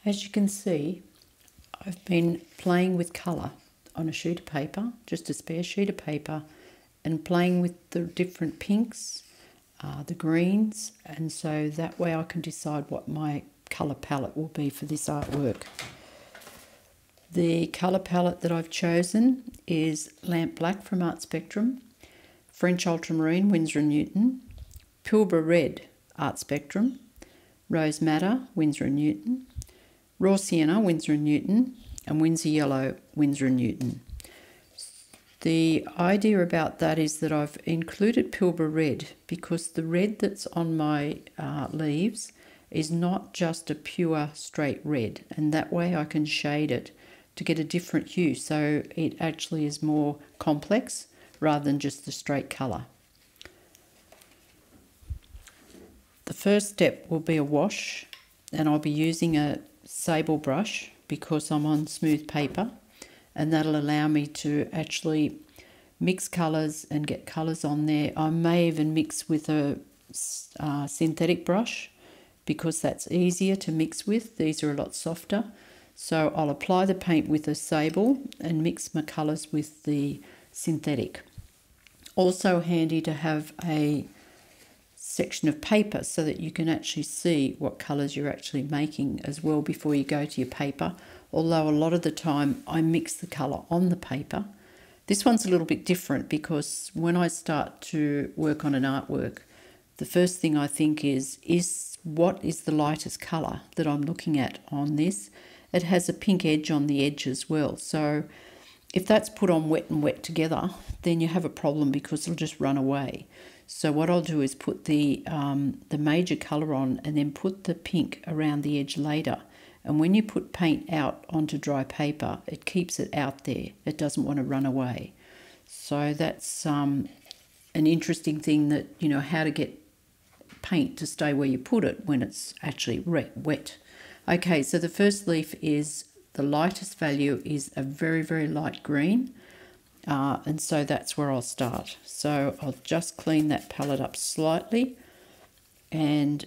As you can see, I've been playing with colour on a sheet of paper, just a spare sheet of paper, and playing with the different pinks, the greens, and so that way I can decide what my colour palette will be for this artwork. The colour palette that I've chosen is Lamp Black from Art Spectrum, French Ultramarine, Winsor & Newton, Pilbara Red, Art Spectrum, Rose Madder, Winsor & Newton, Raw Sienna, Winsor & Newton, and Windsor Yellow, Winsor & Newton. The idea about that is that I've included Pilbara Red because the red that's on my leaves is not just a pure straight red, and that way I can shade it to get a different hue, so it actually is more complex rather than just the straight colour. The first step will be a wash, and I'll be using a sable brush because I'm on smooth paper, and that'll allow me to actually mix colours and get colours on there. I may even mix with a synthetic brush because that's easier to mix with. These are a lot softer. So I'll apply the paint with a sable and mix my colours with the synthetic. Also handy to have a section of paper so that you can actually see what colours you're actually making as well before you go to your paper. Although a lot of the time I mix the colour on the paper. This one's a little bit different because when I start to work on an artwork, the first thing I think is what is the lightest colour that I'm looking at on this? It has a pink edge on the edge as well. So if that's put on wet and wet together, then you have a problem because it'll just run away. So what I'll do is put the major colour on and then put the pink around the edge later. And when you put paint out onto dry paper, it keeps it out there. It doesn't want to run away. So that's an interesting thing, that, you know, how to get paint to stay where you put it when it's actually wet. Okay, so the first leaf is, the lightest value is a very, very light green. And so that's where I'll start. So I'll just clean that palette up slightly. And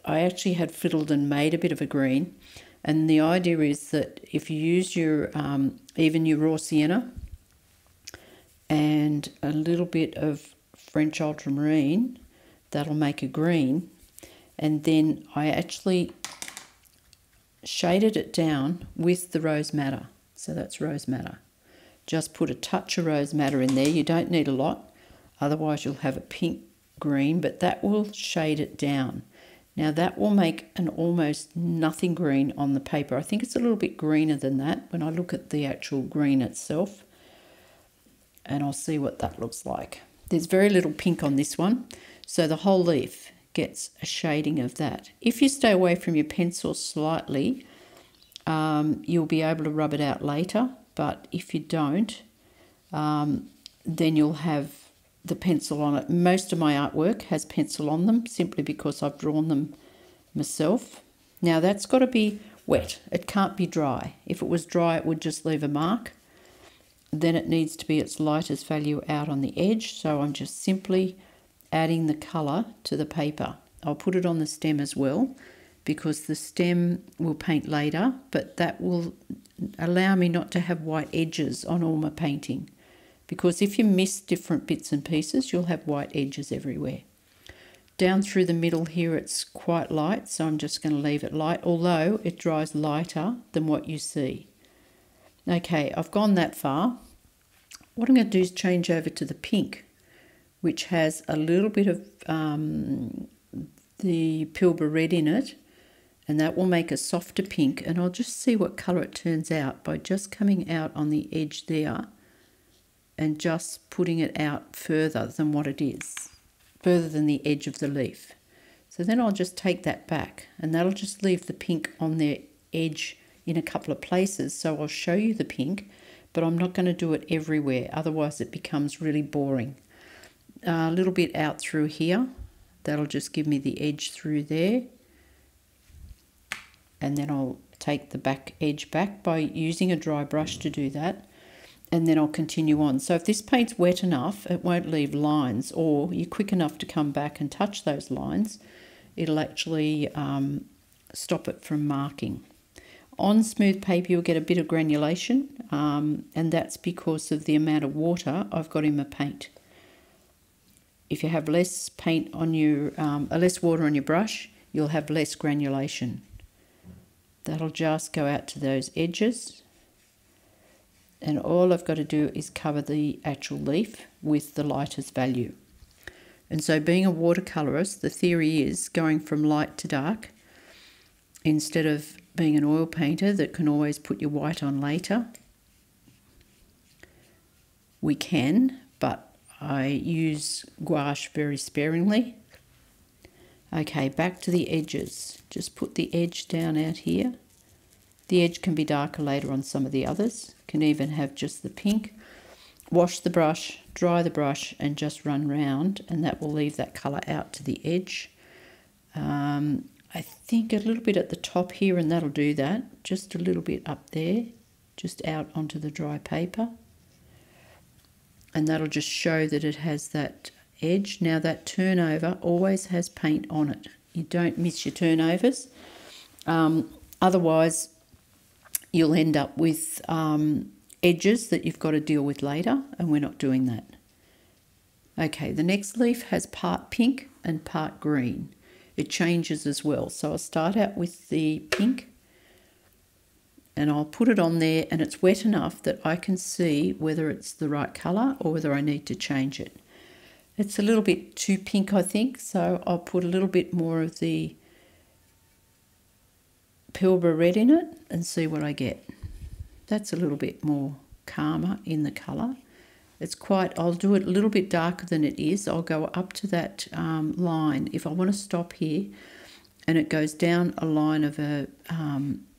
I actually had fiddled and made a bit of a green. And the idea is that if you use your, even your raw sienna and a little bit of French ultramarine, that'll make a green. And then I actually shaded it down with the rose madder. So that's rose madder. Just put a touch of rose madder in there. You don't need a lot, otherwise you'll have a pink green, but that will shade it down. Now that will make an almost nothing green on the paper. I think it's a little bit greener than that when I look at the actual green itself, and I'll see what that looks like. There's very little pink on this one, so the whole leaf gets a shading of that. If you stay away from your pencil slightly, you'll be able to rub it out later, but if you don't, then you'll have the pencil on it. Most of my artwork has pencil on them simply because I've drawn them myself. Now that's got to be wet. It can't be dry. If it was dry, it would just leave a mark. Then it needs to be its lightest value out on the edge, so I'm just simply adding the colour to the paper. I'll put it on the stem as well because the stem will paint later, but that will allow me not to have white edges on all my painting, because if you miss different bits and pieces, you'll have white edges everywhere. Down through the middle here, it's quite light, so I'm just going to leave it light, although it dries lighter than what you see. Okay, I've gone that far. What I'm going to do is change over to the pink, which has a little bit of the Pilbara Red in it, and that will make a softer pink, and I'll just see what colour it turns out by just coming out on the edge there and just putting it out further than what it is, further than the edge of the leaf. So then I'll just take that back, and that'll just leave the pink on the edge in a couple of places. So I'll show you the pink, but I'm not going to do it everywhere, otherwise it becomes really boring. A little bit out through here, that'll just give me the edge through there. And then I'll take the back edge back by using a dry brush to do that. And then I'll continue on. So if this paint's wet enough, it won't leave lines, or you're quick enough to come back and touch those lines, it'll actually stop it from marking. On smooth paper you'll get a bit of granulation, and that's because of the amount of water I've got in my paint. If you have less paint on your, less water on your brush, you'll have less granulation. That'll just go out to those edges. And all I've got to do is cover the actual leaf with the lightest value. And so being a watercolourist, the theory is going from light to dark. Instead of being an oil painter that can always put your white on later. We can, but I use gouache very sparingly. Okay, back to the edges. Just put the edge down out here. The edge can be darker later on some of the others. Can even have just the pink. Wash the brush, dry the brush, and just run round, and that will leave that colour out to the edge. I think a little bit at the top here, and that'll do that. Just a little bit up there, just out onto the dry paper. And that'll just show that it has that edge. Now that turnover always has paint on it. You don't miss your turnovers. Otherwise, you'll end up with edges that you've got to deal with later, and we're not doing that. Okay, the next leaf has part pink and part green. It changes as well. So I'll start out with the pink and I'll put it on there, and it's wet enough that I can see whether it's the right colour or whether I need to change it. It's a little bit too pink, I think, so I'll put a little bit more of the Pilbara red in it and see what I get. That's a little bit more calmer in the colour. It's quite, I'll do it a little bit darker than it is. I'll go up to that line. If I want to stop here and it goes down a line of a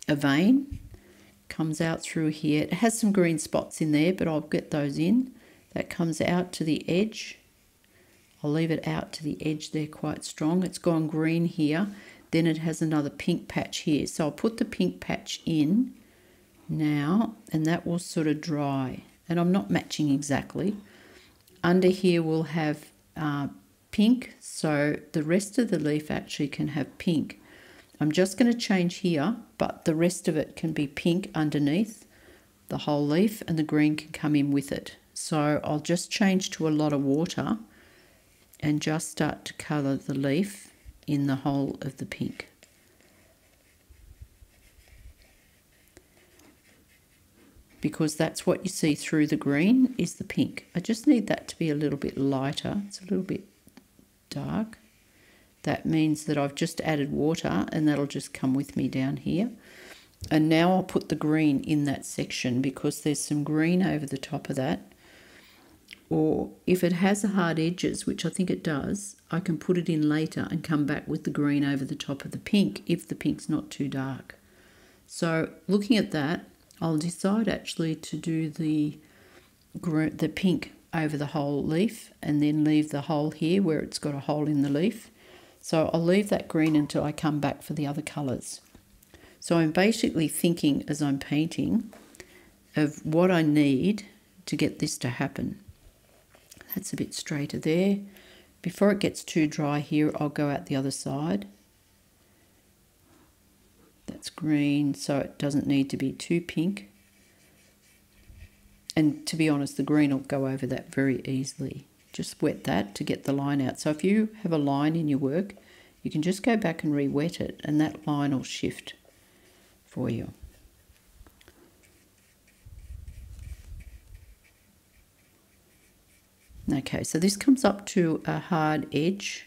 vein, comes out through here. It has some green spots in there, but I'll get those in. That comes out to the edge. I'll leave it out to the edge there quite strong. It's gone green here. Then it has another pink patch here. So I'll put the pink patch in now, and that will sort of dry. And I'm not matching exactly. Under here we'll have pink, so the rest of the leaf actually can have pink. I'm just going to change here, but the rest of it can be pink underneath the whole leaf, and the green can come in with it. So I'll just change to a lot of water and just start to colour the leaf in the whole of the pink. Because that's what you see through the green is the pink. I just need that to be a little bit lighter. It's a little bit dark. That means that I've just added water, and that'll just come with me down here. And now I'll put the green in that section because there's some green over the top of that. Or if it has hard edges, which I think it does, I can put it in later and come back with the green over the top of the pink if the pink's not too dark. So looking at that, I'll decide actually to do the pink over the whole leaf and then leave the hole here where it's got a hole in the leaf. So I'll leave that green until I come back for the other colours. So I'm basically thinking as I'm painting of what I need to get this to happen. That's a bit straighter there. Before it gets too dry here, I'll go out the other side. That's green, so it doesn't need to be too pink. And to be honest, the green will go over that very easily. Just wet that to get the line out. So if you have a line in your work, you can just go back and re-wet it, and that line will shift for you. Okay, so this comes up to a hard edge,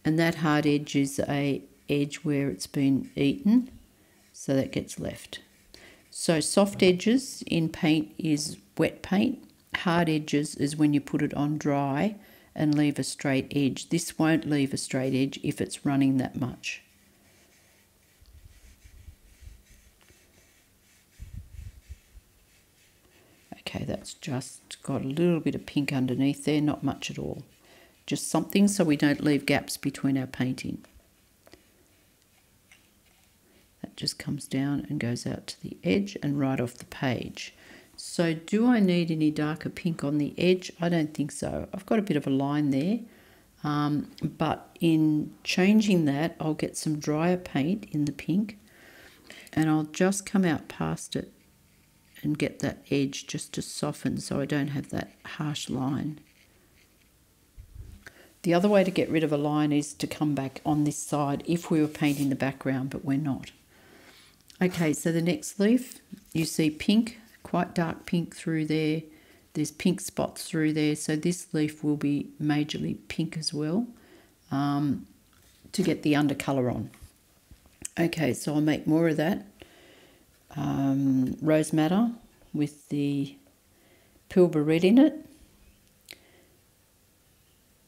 and that hard edge is a edge where it's been eaten, so that gets left. So soft edges in paint is wet paint. Hard edges is when you put it on dry and leave a straight edge. This won't leave a straight edge if it's running that much. Okay, that's just got a little bit of pink underneath there, not much at all. Just something so we don't leave gaps between our painting. That just comes down and goes out to the edge and right off the page. So do I need any darker pink on the edge? I don't think so. I've got a bit of a line there, but in changing that, I'll get some drier paint in the pink. and I'll just come out past it and get that edge just to soften so I don't have that harsh line. The other way to get rid of a line is to come back on this side if we were painting the background, but we're not. Okay, so the next leaf, you see pink, quite dark pink through there. There's pink spots through there, so this leaf will be majorly pink as well to get the undercolour on. Okay, so I'll make more of that. Rose madder with the Pilbara red in it.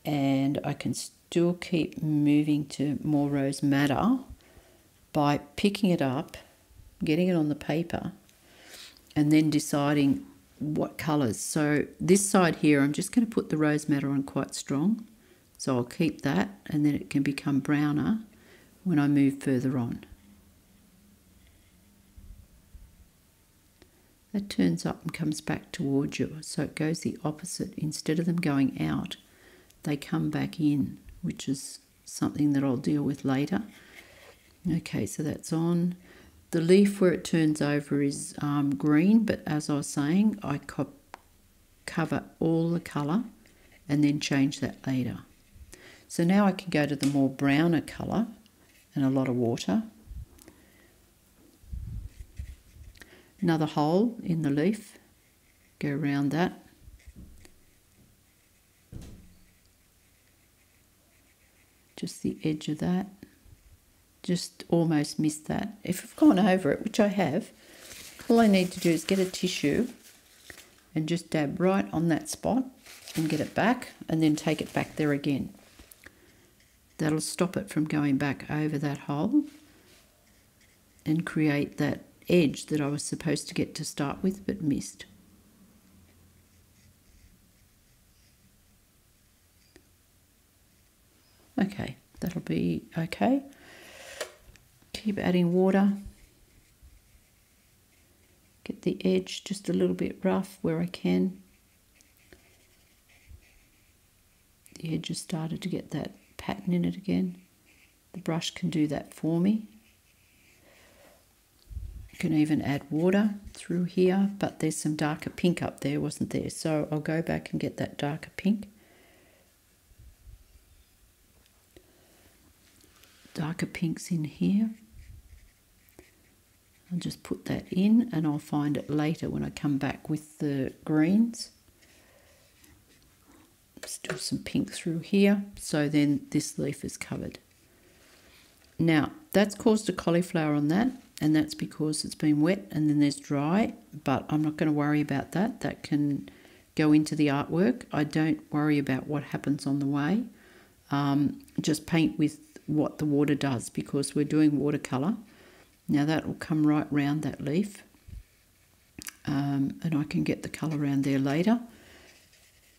And I can still keep moving to more rose madder by picking it up, getting it on the paper, and then deciding what colours. So this side here, I'm just going to put the rose madder on quite strong. So I'll keep that, and then it can become browner when I move further on. That turns up and comes back towards you, so it goes the opposite. Instead of them going out, they come back in, which is something that I'll deal with later. Okay, so that's on. The leaf where it turns over is green, but as I was saying, I cover all the colour and then change that later. So now I can go to the more browner colour and a lot of water. Another hole in the leaf, go around that. Just the edge of that. Just almost missed that. If I've gone over it, which I have, all I need to do is get a tissue and just dab right on that spot and get it back, and then take it back there again. That'll stop it from going back over that hole and create that edge that I was supposed to get to start with but missed. Okay, that'll be okay. Keep adding water. Get the edge just a little bit rough where I can. The edge has started to get that pattern in it again. The brush can do that for me. You can even add water through here, but there's some darker pink up there, wasn't there? So I'll go back and get that darker pink. Darker pinks in here. I'll just put that in and I'll find it later when I come back with the greens. Still some pink through here, so then this leaf is covered. Now that's caused a cauliflower on that, and that's because it's been wet and then there's dry, but I'm not going to worry about that. That can go into the artwork. I don't worry about what happens on the way. Just paint with what the water does, because we're doing watercolour. Now that will come right round that leaf, and I can get the colour around there later.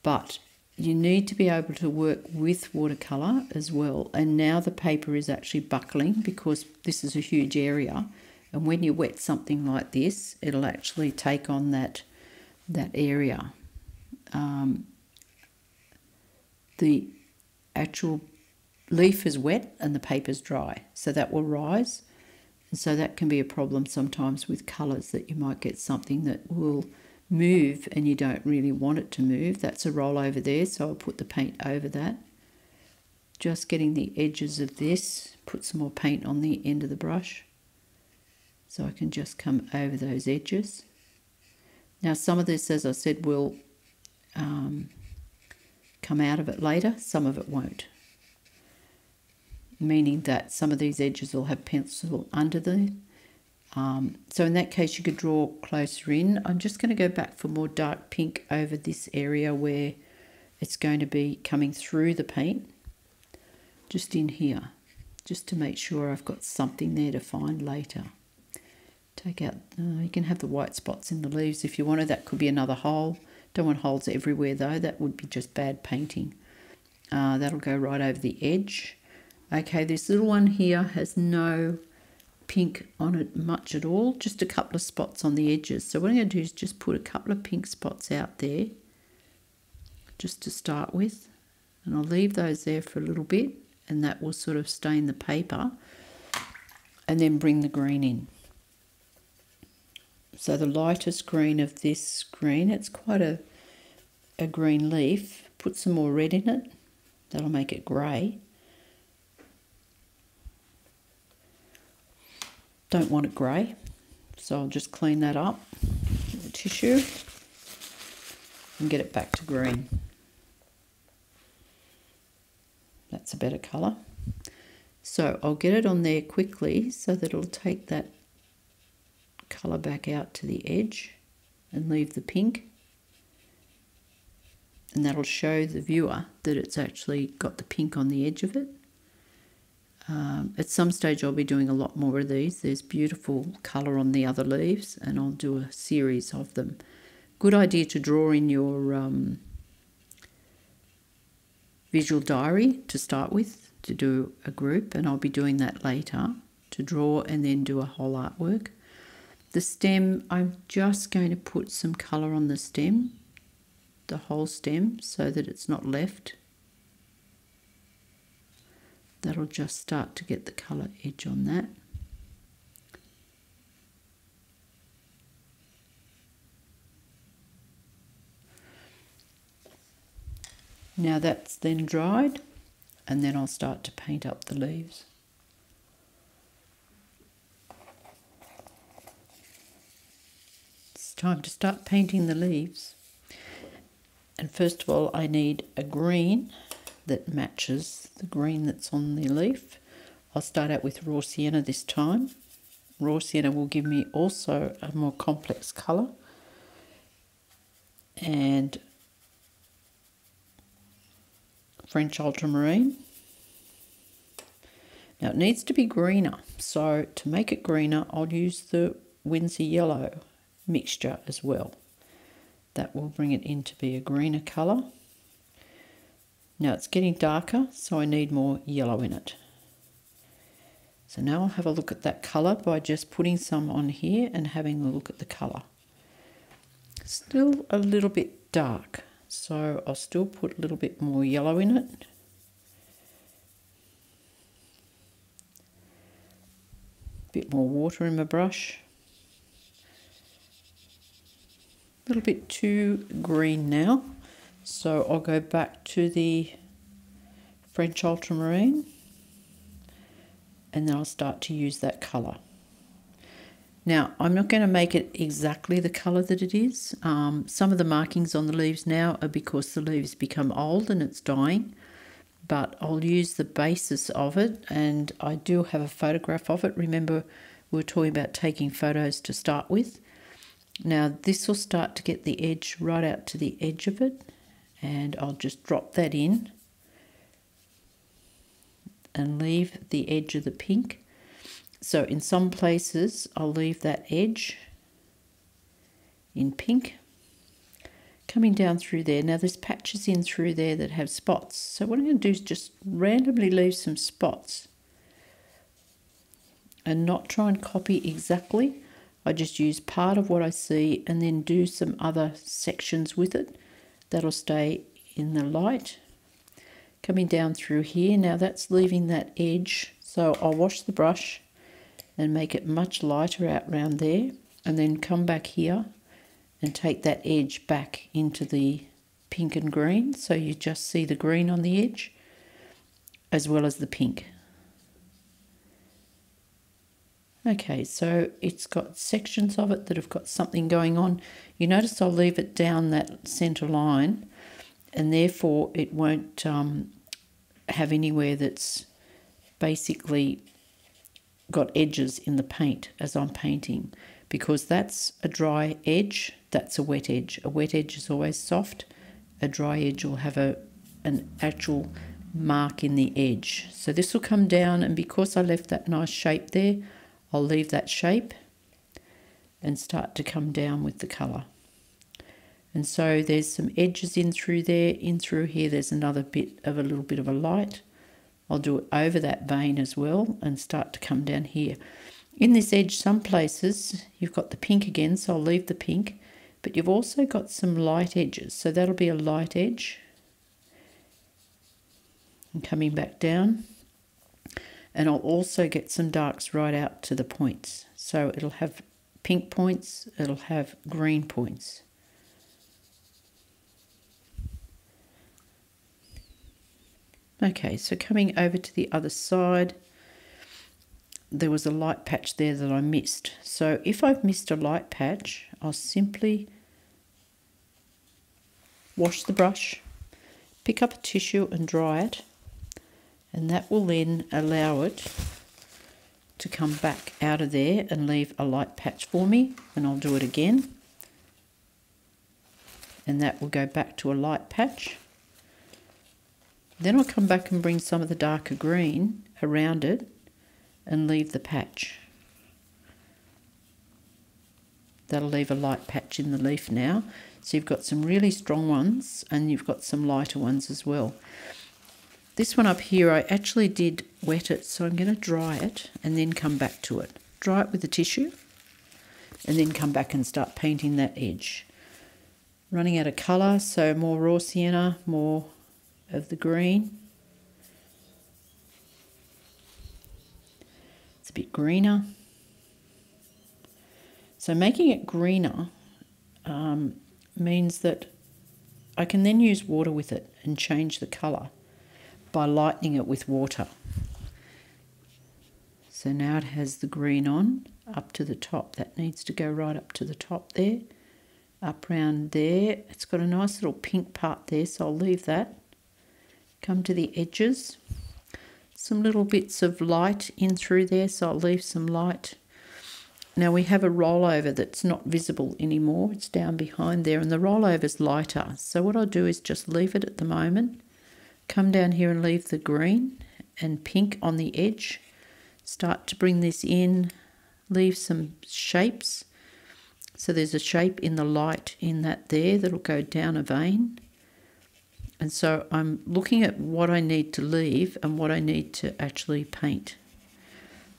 But you need to be able to work with watercolour as well. And now the paper is actually buckling because this is a huge area, and when you wet something like this, it'll actually take on that area. The actual leaf is wet and the paper's dry, so that will rise. And so that can be a problem sometimes with colours, that you might get something that will move and you don't really want it to move. That's a roll over there, so I'll put the paint over that. Just getting the edges of this, put some more paint on the end of the brush so I can just come over those edges. Now some of this, as I said, will come out of it later, some of it won't. Meaning that some of these edges will have pencil under them. So in that case you could draw closer in. I'm just going to go back for more dark pink over this area where it's going to be coming through the paint. Just in here, just to make sure I've got something there to find later. Take out, you can have the white spots in the leaves if you wanted. That could be another hole. Don't want holes everywhere though, that would be just bad painting. That'll go right over the edge. Okay, this little one here has no pink on it much at all, just a couple of spots on the edges. So what I'm going to do is just put a couple of pink spots out there, just to start with. And I'll leave those there for a little bit, and that will sort of stain the paper, and then bring the green in. So the lightest green of this green, it's quite a green leaf. Put some more red in it. That'll make it grey. Don't want it grey, so I'll just clean that up with a tissue and get it back to green. That's a better colour. So I'll get it on there quickly so that it'll take that colour back out to the edge and leave the pink. And that'll show the viewer that it's actually got the pink on the edge of it. At some stage I'll be doing a lot more of these. There's beautiful colour on the other leaves and I'll do a series of them. Good idea to draw in your visual diary to start with, to do a group, and I'll be doing that later, to draw and then do a whole artwork. The stem, I'm just going to put some colour on the stem, the whole stem, so that it's not left. That'll just start to get the colour edge on that. Now that's then dried, and then I'll start to paint up the leaves. It's time to start painting the leaves. And first of all, I need a green that matches the green that's on the leaf. I'll start out with raw sienna this time. Raw sienna will give me also a more complex colour. And French ultramarine. Now it needs to be greener, so to make it greener I'll use the Windsor yellow mixture as well. That will bring it in to be a greener colour. Now it's getting darker, so I need more yellow in it. So now I'll have a look at that colour by just putting some on here and having a look at the colour. Still a little bit dark, so I'll still put a little bit more yellow in it. A bit more water in my brush. A little bit too green now, so I'll go back to the French ultramarine and then I'll start to use that colour. Now I'm not going to make it exactly the colour that it is. Some of the markings on the leaves now are because the leaves become old and it's dying, but I'll use the basis of it, and I do have a photograph of it. Remember we were talking about taking photos to start with. Now this will start to get the edge right out to the edge of it, and I'll just drop that in and leave the edge of the pink. So in some places I'll leave that edge in pink coming down through there. Now there's patches in through there that have spots, so what I'm going to do is just randomly leave some spots and not try and copy exactly. I just use part of what I see and then do some other sections with it that'll stay in the light. Coming down through here, now that's leaving that edge, so I'll wash the brush and make it much lighter out around there, and then come back here and take that edge back into the pink and green, so you just see the green on the edge as well as the pink. Okay, so it's got sections of it that have got something going on. You notice I'll leave it down that centre line, and therefore it won't have anywhere that's basically got edges in the paint as I'm painting, because that's a dry edge, that's a wet edge. A wet edge is always soft. A dry edge will have an actual mark in the edge. So this will come down, and because I left that nice shape there, I'll leave that shape and start to come down with the colour. And so there's some edges in through there, in through here there's another bit of a little bit of a light. I'll do it over that vein as well and start to come down here. In this edge, some places you've got the pink again, so I'll leave the pink, but you've also got some light edges, so that'll be a light edge. And coming back down. And I'll also get some darks right out to the points, so it'll have pink points, it'll have green points. Okay, so coming over to the other side, there was a light patch there that I missed. So if I've missed a light patch, I'll simply wash the brush, pick up a tissue and dry it, and that will then allow it to come back out of there and leave a light patch for me. And I'll do it again, and that will go back to a light patch. Then I'll come back and bring some of the darker green around it and leave the patch. That'll leave a light patch in the leaf now. So you've got some really strong ones and you've got some lighter ones as well. This one up here, I actually did wet it, so I'm going to dry it and then come back to it. Dry it with a tissue and then come back and start painting that edge. Running out of colour, so more raw sienna, more of the green. It's a bit greener. So making it greener means that I can then use water with it and change the colour by lightening it with water. So now it has the green on up to the top. That needs to go right up to the top there, up round there. It's got a nice little pink part there, so I'll leave that. Come to the edges. Some little bits of light in through there, so I'll leave some light. Now we have a rollover that's not visible anymore. It's down behind there, and the rollover's lighter. So what I'll do is just leave it at the moment. Come down here and leave the green and pink on the edge. Start to bring this in. Leave some shapes. So there's a shape in the light in that there that'll go down a vein. And so I'm looking at what I need to leave and what I need to actually paint.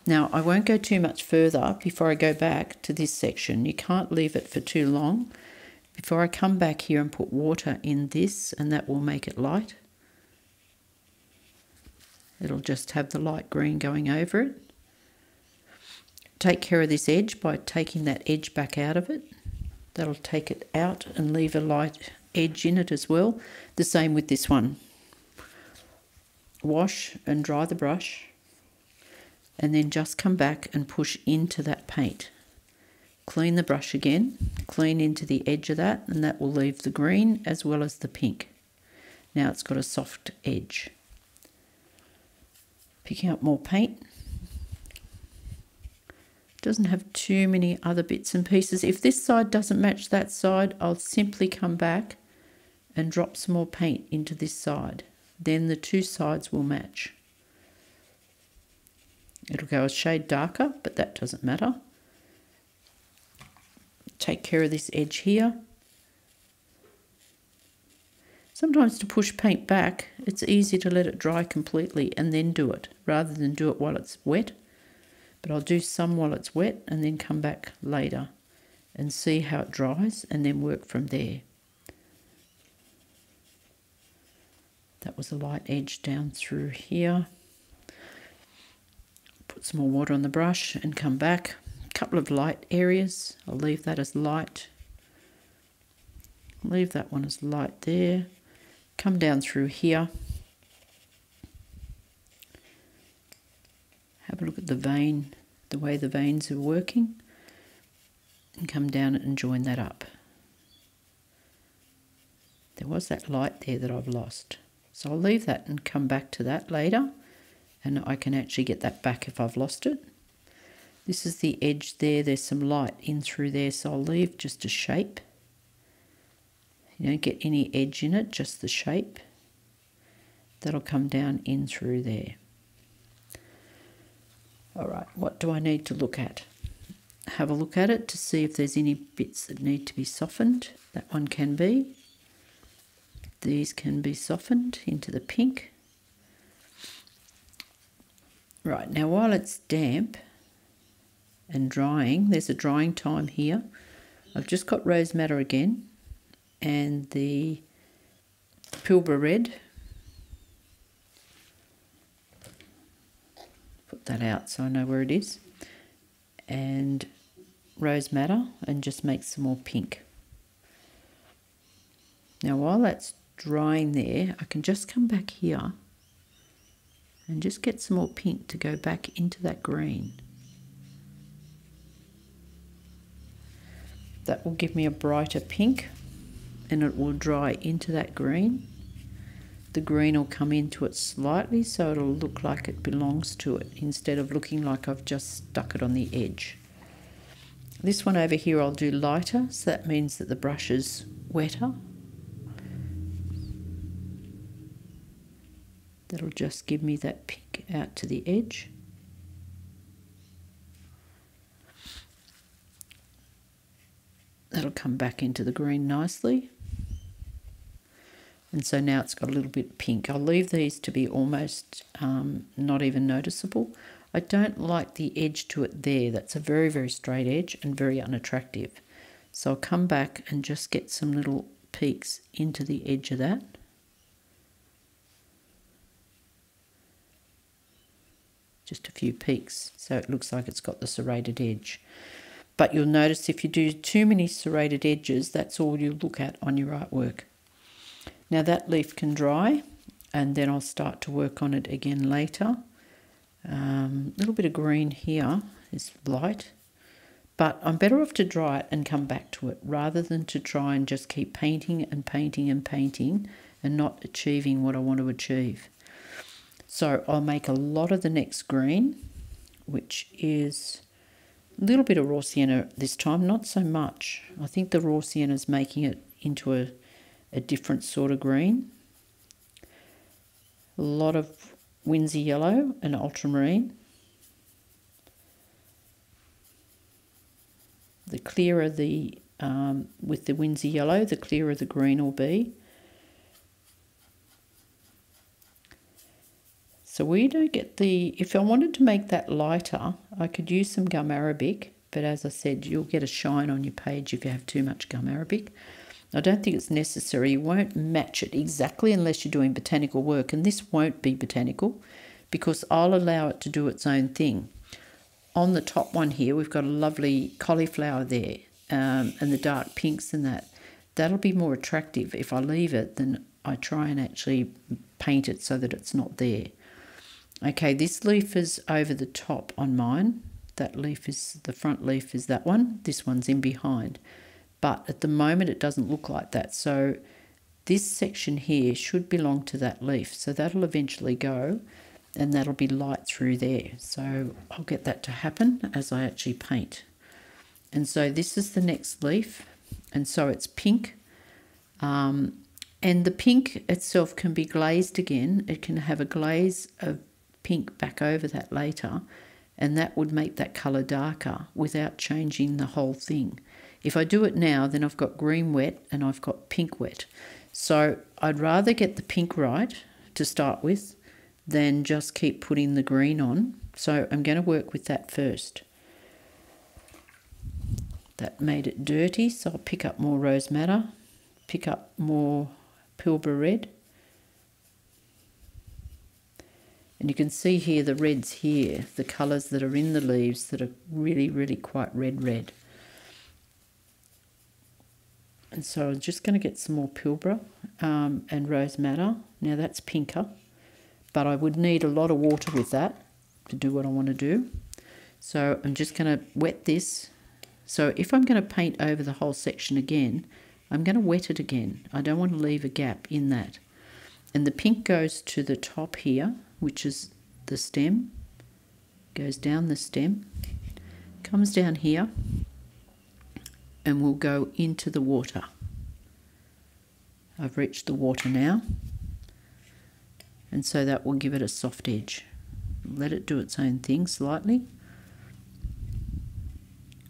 Now, I won't go too much further before I go back to this section. You can't leave it for too long. Before I come back here and put water in this, and that will make it light. It'll just have the light green going over it. Take care of this edge by taking that edge back out of it. That'll take it out and leave a light edge in it as well. The same with this one. Wash and dry the brush, and then just come back and push into that paint. Clean the brush again, clean into the edge of that, and that will leave the green as well as the pink. Now it's got a soft edge. Picking up more paint. Doesn't have too many other bits and pieces. If this side doesn't match that side, I'll simply come back and drop some more paint into this side. Then the two sides will match. It'll go a shade darker, but that doesn't matter. Take care of this edge here. Sometimes to push paint back, it's easier to let it dry completely and then do it, rather than do it while it's wet. But I'll do some while it's wet and then come back later and see how it dries and then work from there. That was a light edge down through here. Put some more water on the brush and come back. A couple of light areas. I'll leave that as light. Leave that one as light there. Come down through here. Have a look at the vein, the way the veins are working. And come down and join that up. There was that light there that I've lost. So I'll leave that and come back to that later. And I can actually get that back if I've lost it. This is the edge there. There's some light in through there, so I'll leave just a shape. You don't get any edge in it, just the shape. That'll come down in through there. All right, what do I need to look at? Have a look at it to see if there's any bits that need to be softened. That one can be. These can be softened into the pink. Right, now while it's damp and drying, there's a drying time here. I've just got rose madder again and the Pilbara red. Put that out so I know where it is. And rose madder and just make some more pink. Now while that's drying there, I can just come back here and just get some more pink to go back into that green. That will give me a brighter pink and it will dry into that green. The green will come into it slightly so it'll look like it belongs to it instead of looking like I've just stuck it on the edge. This one over here I'll do lighter, so that means that the brush is wetter. That'll just give me that pink out to the edge. That'll come back into the green nicely. And so now it's got a little bit pink. I'll leave these to be almost not even noticeable. I don't like the edge to it there. That's a very, very straight edge and very unattractive. So I'll come back and just get some little peaks into the edge of that. Just a few peaks, so it looks like it's got the serrated edge. But you'll notice if you do too many serrated edges, that's all you look at on your artwork. Now that leaf can dry, and then I'll start to work on it again later. A little bit of green here is light, but I'm better off to dry it and come back to it rather than to try and just keep painting and painting and painting and not achieving what I want to achieve. So I'll make a lot of the next green, which is a little bit of raw sienna this time, not so much. I think the raw sienna is making it into a different sort of green. A lot of Winsey yellow and ultramarine. The clearer the, with the Winsey yellow, the clearer the green will be. So we don't get the, if I wanted to make that lighter, I could use some gum arabic, but as I said, you'll get a shine on your page if you have too much gum arabic. I don't think it's necessary. You won't match it exactly unless you're doing botanical work, and this won't be botanical because I'll allow it to do its own thing. On the top one here, we've got a lovely cauliflower there, and the dark pinks and that. That'll be more attractive if I leave it than I try and actually paint it so that it's not there. Okay, this leaf is over the top on mine. That leaf is, the front leaf is that one. This one's in behind. But at the moment it doesn't look like that. So this section here should belong to that leaf. So that'll eventually go and that'll be light through there. So I'll get that to happen as I actually paint. And so this is the next leaf. And so it's pink. And the pink itself can be glazed again. It can have a glaze of pink back over that later, and that would make that colour darker without changing the whole thing. If I do it now, then I've got green wet and I've got pink wet. So I'd rather get the pink right to start with than just keep putting the green on. So I'm going to work with that first. That made it dirty, so I'll pick up more rose madder, pick up more Pilbara red. And you can see here the reds here, the colours that are in the leaves that are really, really quite red. And so I'm just going to get some more Pilbara and rose madder. Now that's pinker, but I would need a lot of water with that to do what I want to do. So I'm just going to wet this. So if I'm going to paint over the whole section again, I'm going to wet it again. I don't want to leave a gap in that. And the pink goes to the top here, which is the stem, goes down the stem, comes down here, and will go into the water. I've reached the water now, and so that will give it a soft edge. Let it do its own thing slightly,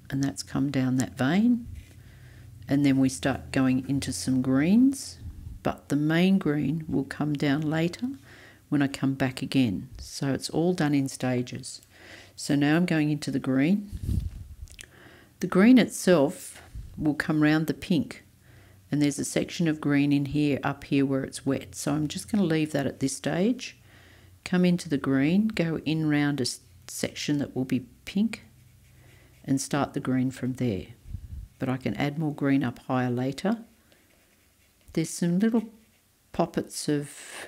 and that's come down that vein, and then we start going into some greens, but the main green will come down later when I come back again. So it's all done in stages. So now I'm going into the green. The green itself will come round the pink, and there's a section of green in here, up here where it's wet. So I'm just going to leave that at this stage, come into the green, go in round a section that will be pink, and start the green from there. But I can add more green up higher later. There's some little poppets of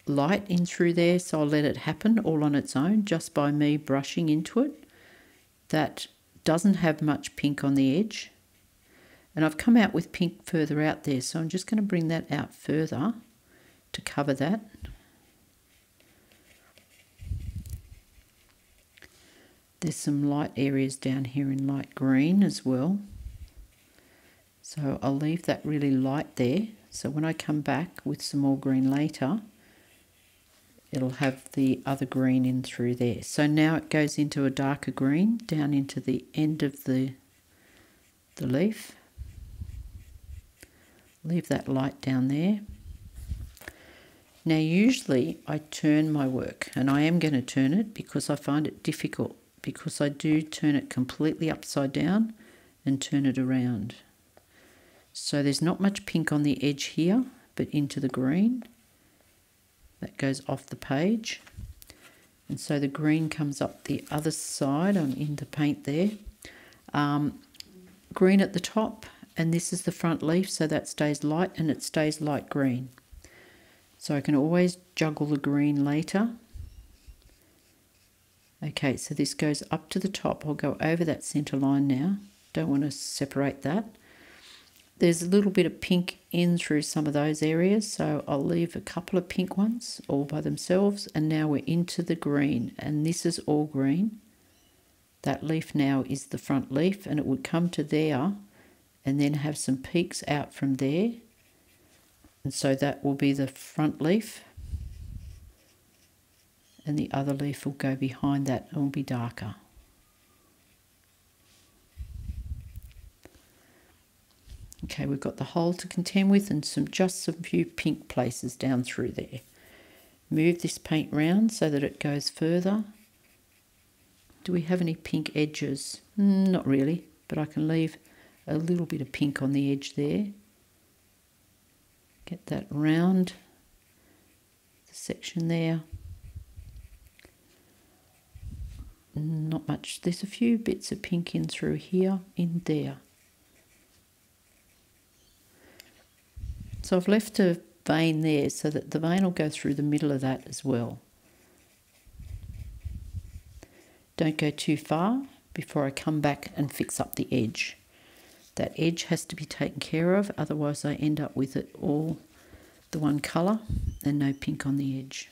light in through there, so I'll let it happen all on its own just by me brushing into it. That doesn't have much pink on the edge, and I've come out with pink further out there, so I'm just going to bring that out further to cover that. There's some light areas down here in light green as well, so I'll leave that really light there, so when I come back with some more green later, it'll have the other green in through there. So now it goes into a darker green down into the end of the leaf. Leave that light down there. Now usually I turn my work, and I am going to turn it because I find it difficult, because I do turn it completely upside down and turn it around. So there's not much pink on the edge here, but into the green. That goes off the page. And so the green comes up the other side. I'm in the paint there. Green at the top, and this is the front leaf, so that stays light and it stays light green. So I can always juggle the green later. Okay, so this goes up to the top. I'll go over that centre line now. Don't want to separate that. There's a little bit of pink in through some of those areas, so I'll leave a couple of pink ones all by themselves, and now we're into the green, and this is all green. That leaf now is the front leaf, and it would come to there and then have some peaks out from there, and so that will be the front leaf, and the other leaf will go behind that and will be darker. Okay, we've got the hole to contend with and just some few pink places down through there. Move this paint round so that it goes further. Do we have any pink edges? Not really, but I can leave a little bit of pink on the edge there. Get that round the section there. Not much. There's a few bits of pink in through here, in there. So I've left a vein there so that the vein will go through the middle of that as well. Don't go too far before I come back and fix up the edge. That edge has to be taken care of, otherwise I end up with it all the one colour and no pink on the edge.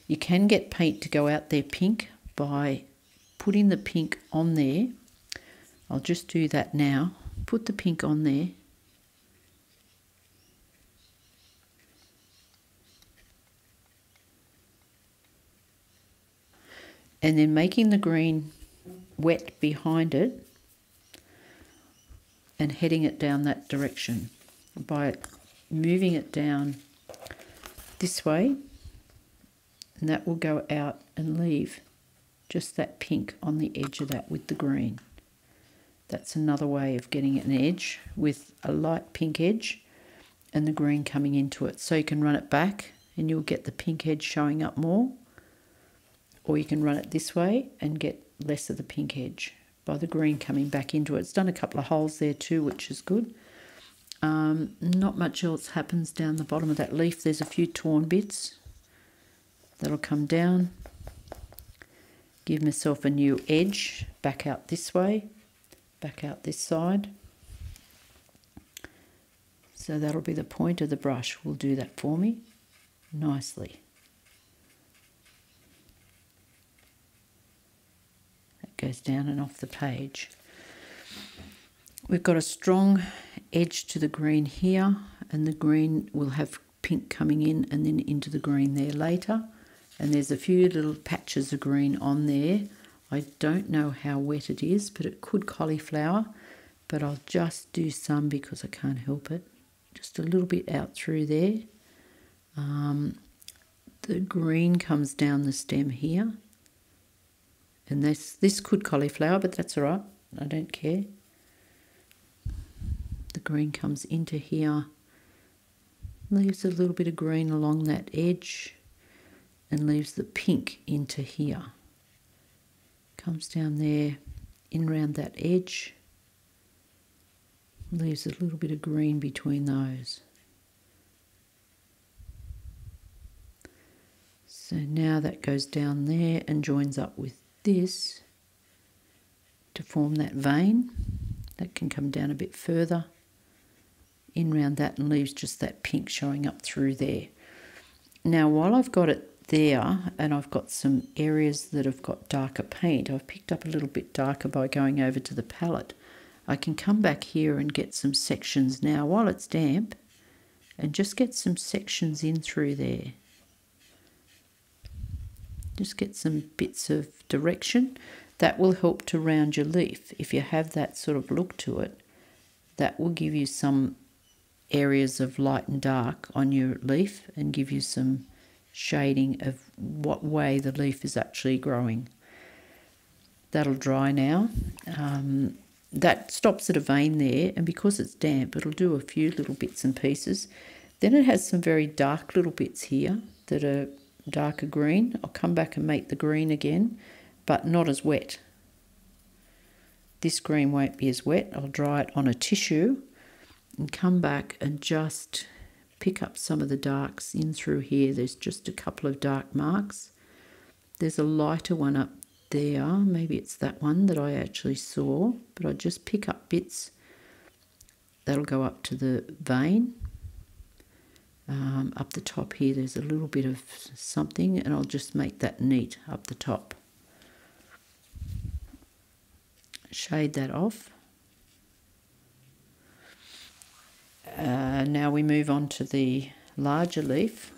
You can get paint to go out there pink by putting the pink on there. I'll just do that now. Put the pink on there. And then making the green wet behind it and heading it down that direction by moving it down this way, and that will go out and leave just that pink on the edge of that with the green. That's another way of getting an edge with a light pink edge and the green coming into it. So you can run it back and you'll get the pink edge showing up more. Or you can run it this way and get less of the pink edge by the green coming back into it. It's done a couple of holes there too, which is good. Not much else happens down the bottom of that leaf. There's a few torn bits. That'll come down. Give myself a new edge, back out this way, back out this side. So that'll be the point of the brush. Will do that for me nicely. Goes down and off the page. We've got a strong edge to the green here, and the green will have pink coming in and then into the green there later, and there's a few little patches of green on there. I don't know how wet it is, but it could cauliflower, but I'll just do some because I can't help it. Just a little bit out through there. The green comes down the stem here. And this could cauliflower, but that's all right. I don't care. The green comes into here, leaves a little bit of green along that edge, and leaves the pink into here. comes down there, in around that edge, leaves a little bit of green between those. So now that goes down there and joins up with this to form that vein. That can come down a bit further, in around that, and leaves just that pink showing up through there. Now while I've got it there and I've got some areas that have got darker paint, I've picked up a little bit darker by going over to the palette. I can come back here and get some sections now while it's damp and just get some sections in through there. Just get some bits of direction. That will help to round your leaf. If you have that sort of look to it, that will give you some areas of light and dark on your leaf and give you some shading of what way the leaf is actually growing. That'll dry now. That stops at a vein there, and because it's damp, it'll do a few little bits and pieces. Then it has some very dark little bits here that are darker green. I'll come back and make the green again, but not as wet. This green won't be as wet. I'll dry it on a tissue and come back and just pick up some of the darks in through here. There's just a couple of dark marks. There's a lighter one up there. Maybe it's that one that I actually saw, but I just pick up bits. That'll go up to the vein. Up the top here, there's a little bit of something, and I'll just make that neat up the top. Shade that off. Now we move on to the larger leaf.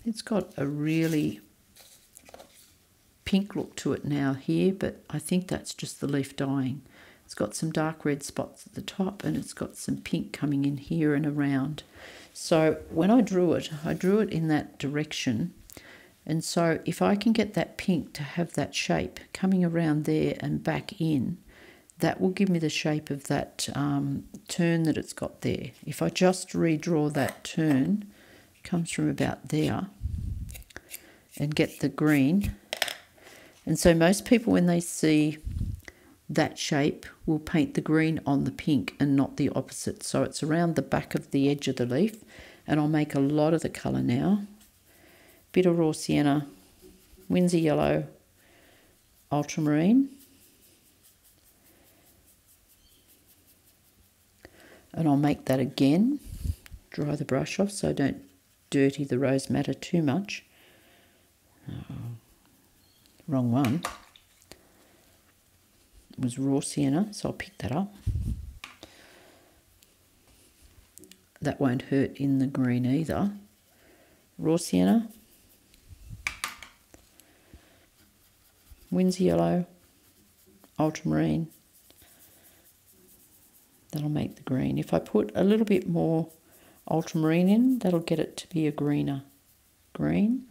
It's got a really pink look to it now here, but I think that's just the leaf dying. It's got some dark red spots at the top, and it's got some pink coming in here and around. So when I drew it in that direction. And so if I can get that pink to have that shape coming around there and back in, that will give me the shape of that turn that it's got there. If I just redraw that turn, it comes from about there, and get the green. And so most people, when they see that shape, will paint the green on the pink and not the opposite. So it's around the back of the edge of the leaf, and I'll make a lot of the colour now. Bit of raw sienna, Winsor yellow, ultramarine. And I'll make that again. Dry the brush off so I don't dirty the rose madder too much. Wrong one. It was raw sienna, so I'll pick that up. That won't hurt in the green either. Raw sienna, Winsor yellow, ultramarine. That'll make the green. If I put a little bit more ultramarine in, that'll get it to be a greener green.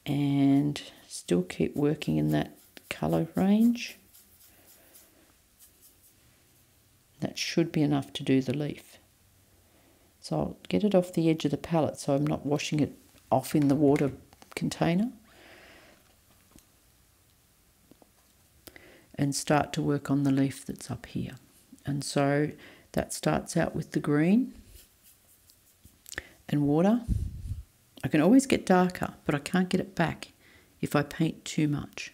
And still keep working in that colour range. That should be enough to do the leaf. So I'll get it off the edge of the palette so I'm not washing it off in the water container. And start to work on the leaf that's up here. And so that starts out with the green and water. I can always get darker, but I can't get it back if I paint too much.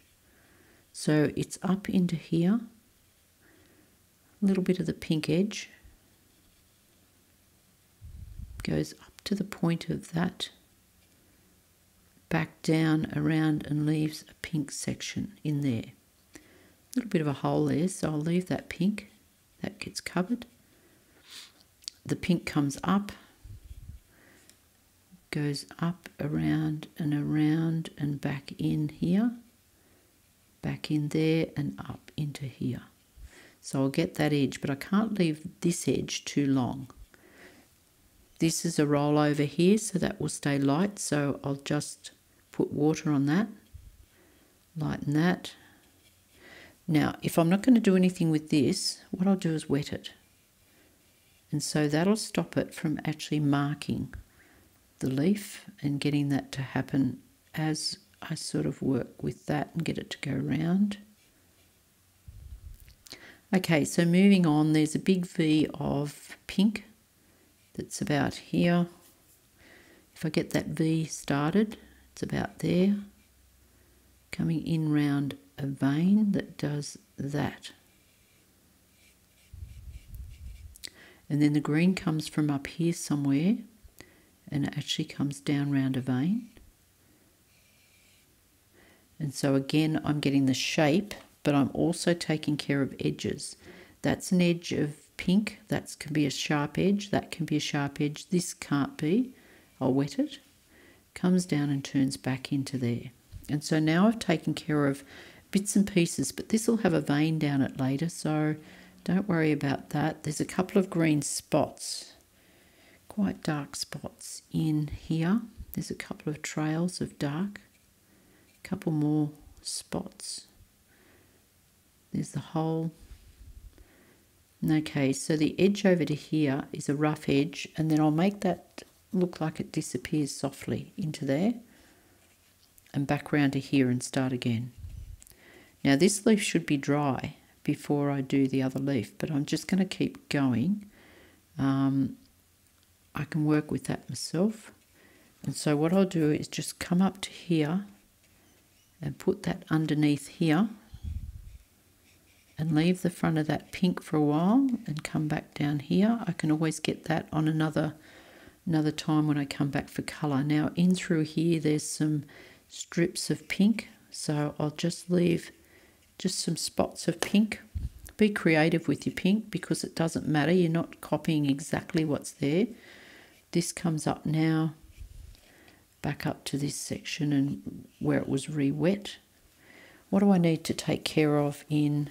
So it's up into here, a little bit of the pink edge, goes up to the point of that, back down around and leaves a pink section in there. A little bit of a hole there, so I'll leave that pink. That gets covered. The pink comes up, goes up around and back in here, back in there and up into here. So I'll get that edge, but I can't leave this edge too long. This is a roll over here, so that will stay light, so I'll just put water on that, lighten that. Now, if I'm not going to do anything with this, what I'll do is wet it. And so that'll stop it from actually marking the leaf and getting that to happen as I sort of work with that and get it to go round. Okay, so moving on, there's a big V of pink that's about here. If I get that V started, it's about there, coming in round a vein that does that. And then the green comes from up here somewhere and it actually comes down round a vein. And so again, I'm getting the shape, but I'm also taking care of edges. That's an edge of pink, that can be a sharp edge, that can be a sharp edge, this can't be. I'll wet it, comes down and turns back into there. And so now I've taken care of bits and pieces, but this will have a vein down it later, so don't worry about that. There's a couple of green spots, quite dark spots in here. There's a couple of trails of dark, a couple more spots. There's the hole. Okay, so the edge over to here is a rough edge, and then I'll make that look like it disappears softly into there and back round to here and start again. Now this leaf should be dry before I do the other leaf, but I'm just going to keep going. I can work with that myself. And so what I'll do is just come up to here and put that underneath here and leave the front of that pink for a while and come back down here. I can always get that on another time when I come back for colour. Now in through here there's some strips of pink, so I'll just leave just some spots of pink. Be creative with your pink because it doesn't matter, you're not copying exactly what's there. This comes up now, back up to this section and where it was re-wet. What do I need to take care of in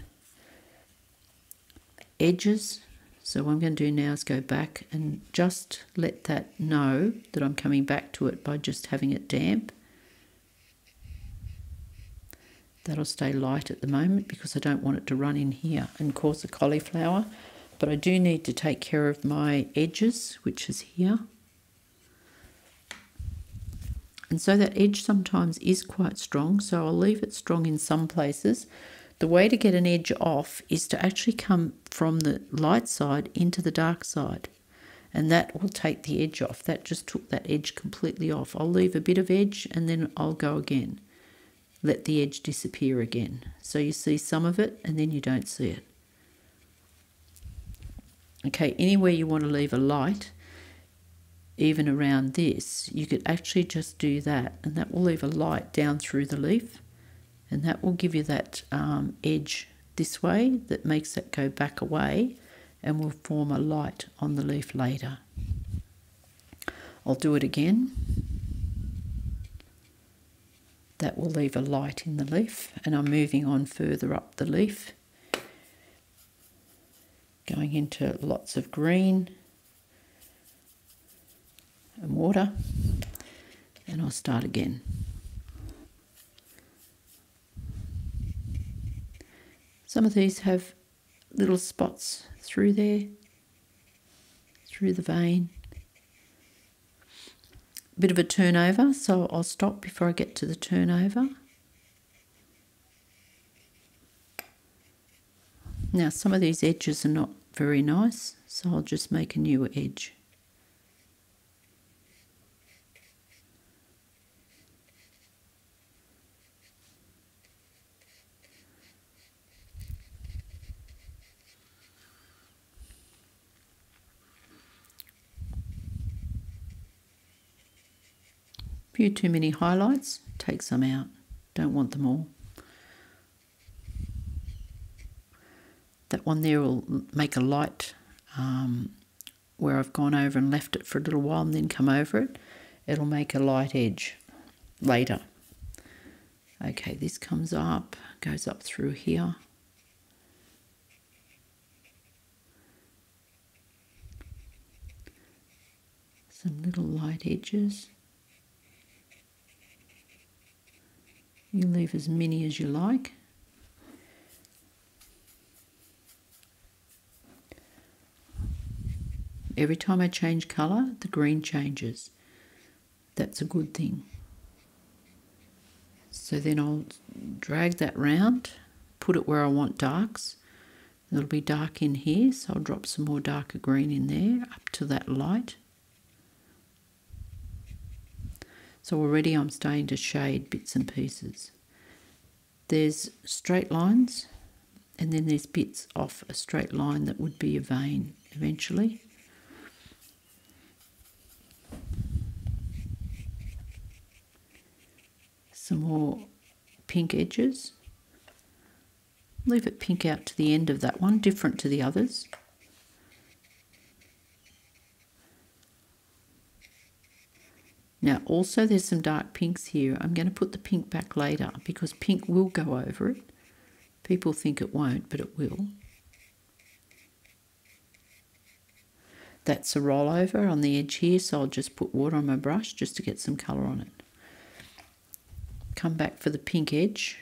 edges? So what I'm going to do now is go back and just let that know that I'm coming back to it by just having it damp. That'll stay light at the moment because I don't want it to run in here and cause a cauliflower. But I do need to take care of my edges, which is here. And so that edge sometimes is quite strong, so I'll leave it strong in some places. The way to get an edge off is to actually come from the light side into the dark side, and that will take the edge off. That just took that edge completely off. I'll leave a bit of edge and then I'll go again. Let the edge disappear again. So you see some of it and then you don't see it. Okay, anywhere you want to leave a light, even around this, you could actually just do that, and that will leave a light down through the leaf, and that will give you that edge this way that makes it go back away and will form a light on the leaf later. I'll do it again. That will leave a light in the leaf, and I'm moving on further up the leaf, going into lots of green and water, and I'll start again. Some of these have little spots through there, through the vein. A bit of a turnover, so I'll stop before I get to the turnover. Now some of these edges are not very nice, so I'll just make a newer edge. Few too many highlights, take some out, don't want them all. That one there will make a light where I've gone over and left it for a little while and then come over it. It'll make a light edge later. Okay, this comes up, goes up through here. Some little light edges. You leave as many as you like. Every time I change colour, the green changes. That's a good thing. So then I'll drag that round, put it where I want darks. It'll be dark in here, so I'll drop some more darker green in there up to that light. So already I'm starting to shade bits and pieces. There's straight lines, and then there's bits off a straight line that would be a vein eventually. Some more pink edges. Leave it pink out to the end of that one, different to the others. Now also there's some dark pinks here. I'm going to put the pink back later because pink will go over it. People think it won't, but it will. That's a rollover on the edge here, so I'll just put water on my brush just to get some colour on it. Come back for the pink edge.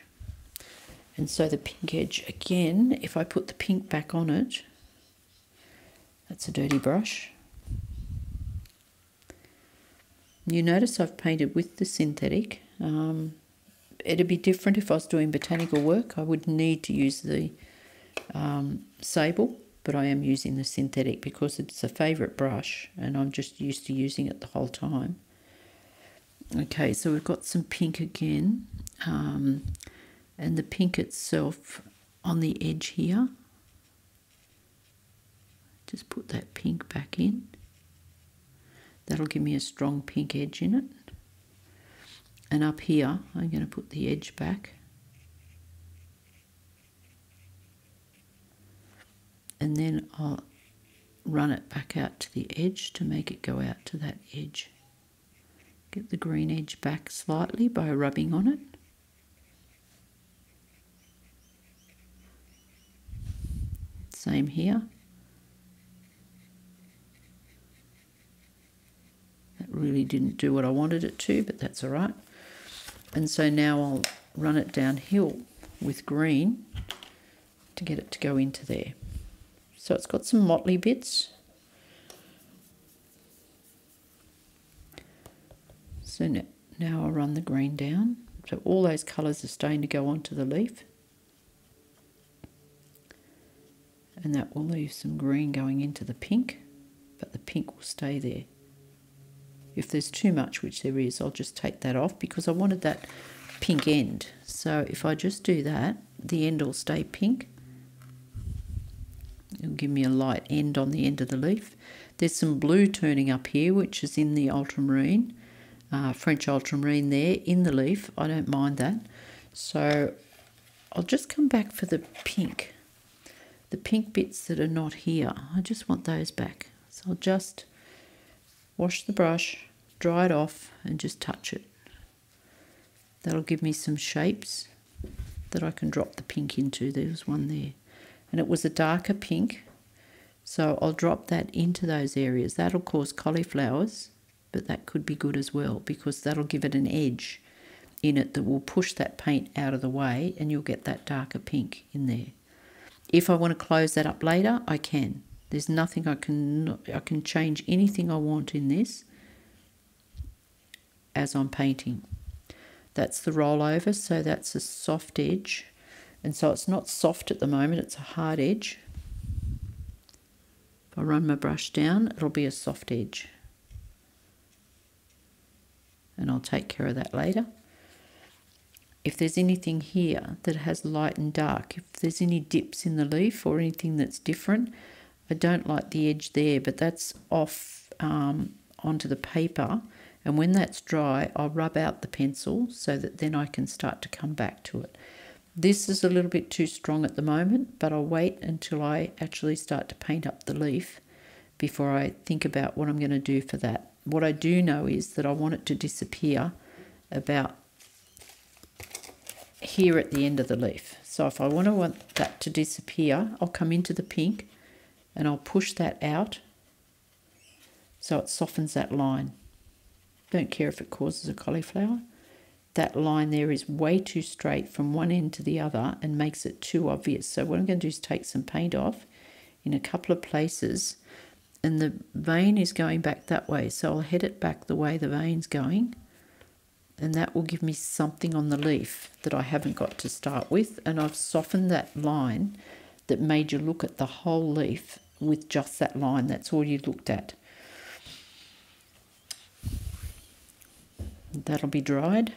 And so the pink edge, again, if I put the pink back on it, that's a dirty brush. You notice I've painted with the synthetic. It'd be different if I was doing botanical work. I would need to use the sable, but I am using the synthetic because it's a favourite brush and I'm just used to using it the whole time. Okay, so we've got some pink again, and the pink itself on the edge here. Just put that pink back in. That'll give me a strong pink edge in it. And up here, I'm going to put the edge back. And then I'll run it back out to the edge to make it go out to that edge. Get the green edge back slightly by rubbing on it. Same here. That really didn't do what I wanted it to, but that's all right. And so now I'll run it downhill with green to get it to go into there. So it's got some motley bits. So now I'll run the green down. So all those colours are starting to go onto the leaf. And that will leave some green going into the pink, but the pink will stay there. If there's too much, which there is, I'll just take that off because I wanted that pink end. So if I just do that, the end will stay pink. It'll give me a light end on the end of the leaf. There's some blue turning up here, which is in the ultramarine, French ultramarine there in the leaf. I don't mind that. So I'll just come back for the pink. The pink bits that are not here, I just want those back. So I'll just wash the brush, dry it off, and just touch it. That'll give me some shapes that I can drop the pink into. There's one there. And it was a darker pink, so I'll drop that into those areas. That'll cause cauliflowers, but that could be good as well because that'll give it an edge in it that will push that paint out of the way and you'll get that darker pink in there. If I want to close that up later, I can. There's nothing I can change anything I want in this as I'm painting. That's the rollover, so that's a soft edge. And so it's not soft at the moment, it's a hard edge. If I run my brush down, it'll be a soft edge. And I'll take care of that later. If there's anything here that has light and dark, if there's any dips in the leaf or anything that's different, I don't like the edge there, but that's off onto the paper. And when that's dry, I'll rub out the pencil so that then I can start to come back to it. This is a little bit too strong at the moment, but I'll wait until I actually start to paint up the leaf before I think about what I'm going to do for that. What I do know is that I want it to disappear about here at the end of the leaf. So if I want that to disappear, I'll come into the pink and I'll push that out so it softens that line. Don't care if it causes a cauliflower. That line there is way too straight from one end to the other and makes it too obvious. So what I'm going to do is take some paint off in a couple of places and the vein is going back that way, so I'll head it back the way the vein's going, and that will give me something on the leaf that I haven't got to start with. And I've softened that line that made you look at the whole leaf with just that line. That's all you looked at. That'll be dried.